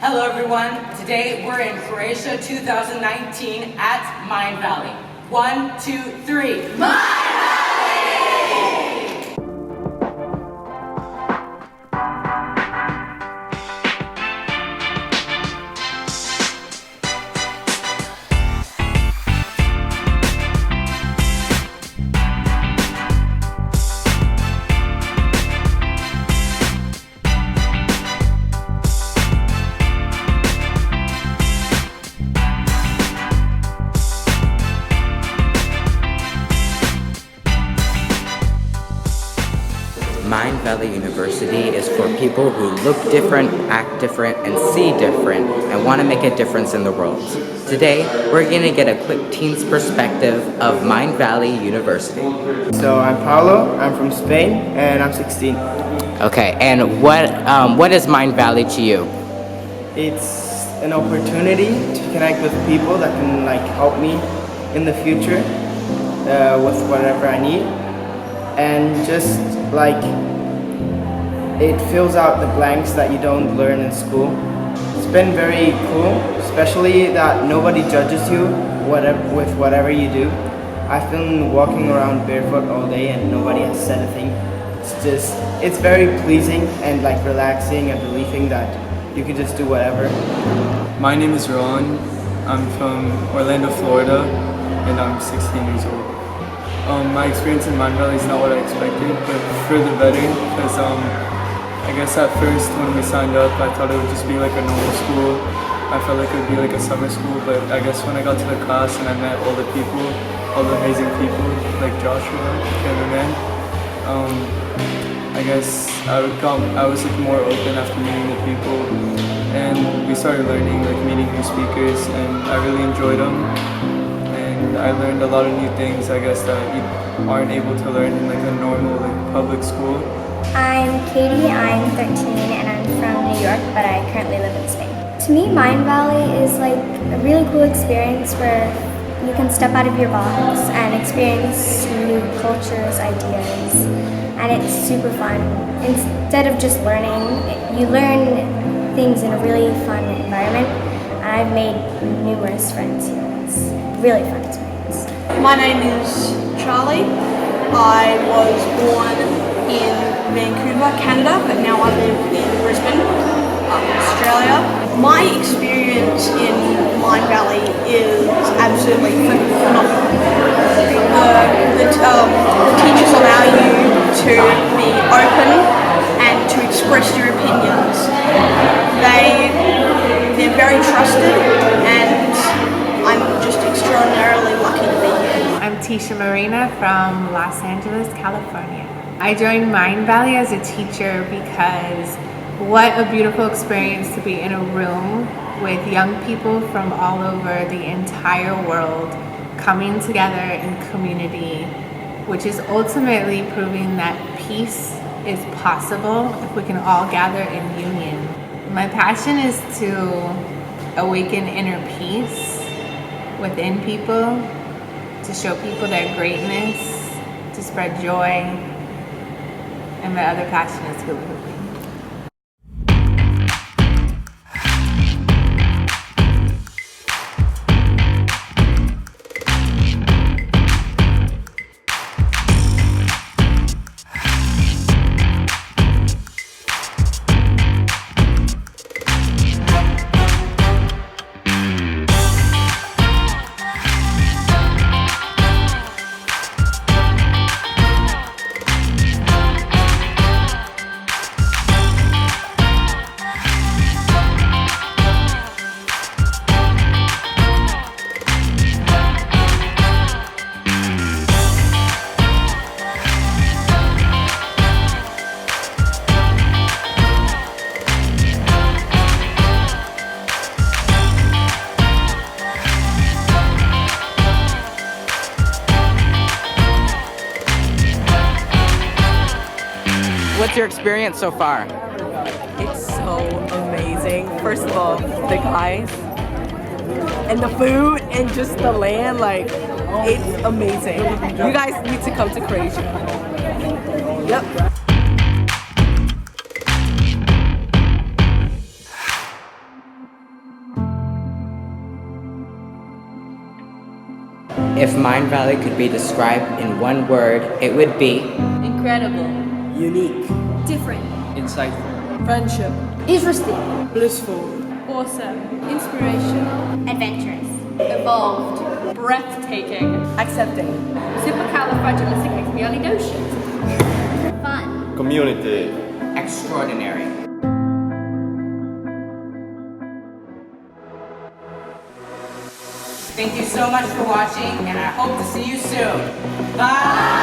Hello everyone, today we're in Croatia 2019 at Mindvalley. 1, 2, 3, Mindvalley! Mindvalley University is for people who look different, act different, and see different, and want to make a difference in the world. Today, we're going to get a quick teen's perspective of Mindvalley University. So I'm Paulo, I'm from Spain, and I'm 16. Okay, and what is Mindvalley to you? It's an opportunity to connect with people that can help me in the future with whatever I need. And just it fills out the blanks that you don't learn in school. It's been very cool, especially that nobody judges you with whatever you do. I've been walking around barefoot all day and nobody has said a thing. It's very pleasing and relaxing and relieving that you can just do whatever. My name is Ron. I'm from Orlando, Florida, and I'm 16 years old. My experience in Mindvalley is not what I expected, but for the better, because I guess at first when we signed up, I thought it would just be like a normal school. I felt like it would be like a summer school, but I guess when I got to the class and I met all the people, all the amazing people, like Joshua, cameraman, I guess I was more open after meeting the people, and we started learning, meeting new speakers, and I really enjoyed them. I learned a lot of new things, I guess, that you aren't able to learn in a normal public school. I'm Katie, I'm 13 and I'm from New York, but I currently live in Spain. To me, Mindvalley is a really cool experience where you can step out of your box and experience new cultures, ideas, and it's super fun. Instead of just learning, you learn things in a really fun environment, and I've made numerous friends here. It's a really fun experience. My name is Charlie. I was born in Vancouver, Canada, but now I live in Brisbane, Australia. My experience in Mindvalley is absolutely phenomenal. The teachers allow you to be open and to express your opinions. They're very trusted, and I'm just extraordinarily lucky to be here. I'm Tisha Marina from Los Angeles, California. I joined Mindvalley as a teacher because what a beautiful experience to be in a room with young people from all over the entire world coming together in community, which is ultimately proving that peace is possible if we can all gather in union. My passion is to awaken inner peace within people, to show people their greatness, to spread joy, and my other passion is Filmmaking. What's your experience so far? It's so amazing. First of all, the guys and the food and just the land, it's amazing. You guys need to come to Croatia. Yep. If Mindvalley could be described in one word, it would be Incredible. Unique. Different. Insightful. Friendship. Interesting. Blissful. Awesome. Inspirational. Adventurous. Evolved. Breathtaking. Accepting. Supercalifragilisticexpialidocious. Fun. Community. extraordinary. Thank you so much for watching, and I hope to see you soon. Bye!